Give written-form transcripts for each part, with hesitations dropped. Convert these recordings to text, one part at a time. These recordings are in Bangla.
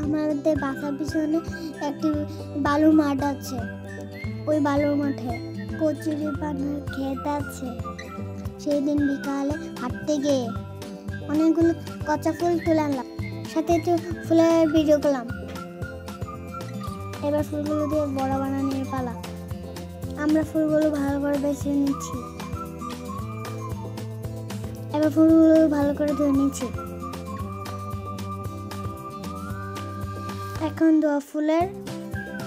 আমাদের বাসার পিছনে একটি বালু মাঠ আছে। ওই বালুর মাঠে কচুরি পানার ক্ষেত আছে। সেই দিন বিকালে হাঁটতে গিয়ে অনেকগুলো কচা ফুল তুলে আনলাম, সাথে একটু ফুলের ভিডিও করলাম। এবার ফুলগুলো দিয়ে বড়া বানানোর পালা। আমরা ফুলগুলো ভালো করে বেছে নিচ্ছি। এবার ফুলগুলো ভালো করে ধুয়ে নিচ্ছি। এখন দোয়া ফুলের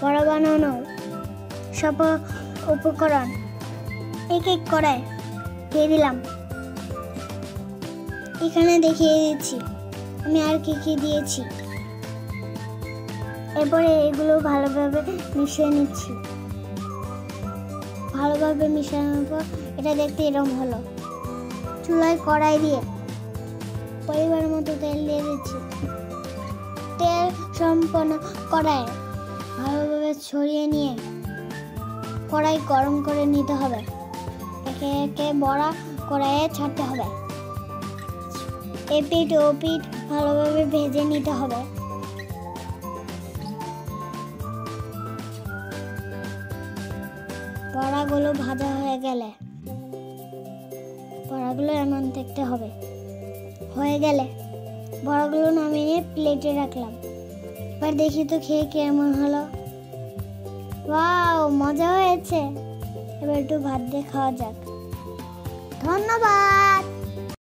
বড়া বানানোর সব উপকরণ এক এক করে দিয়ে দিলাম। এখানে দেখিয়ে দিচ্ছি আমি আর কি কি দিয়েছি। এরপরে এগুলো ভালোভাবে মিশিয়ে নিচ্ছি। ভালোভাবে মিশানোর পর এটা দেখতে এরকম হলো। চুলায় কড়াই দিয়ে পরিমাণ মতো তেল দিয়ে দিচ্ছি। তেল সম্পূর্ণ কড়াই ভালোভাবে ছড়িয়ে নিয়ে কড়াই গরম করে নিতে হবে। একে একে বড়া কড়াইয়ে ছাড়তে হবে। এপিঠ ও পিঠ ভালোভাবে ভেজে নিতে হবে। বড়াগুলো ভাজা হয়ে গেলে বড়াগুলো এমন দেখতে হবে। হয়ে গেলে বড়াগুলো নামিয়ে প্লেটে রাখলাম। এবার দেখি তো খেয়ে কেমন হলো। ওয়াও, মজা হয়েছে। এবার একটু ভাত দিয়ে খাওয়া যাক। ধন্যবাদ।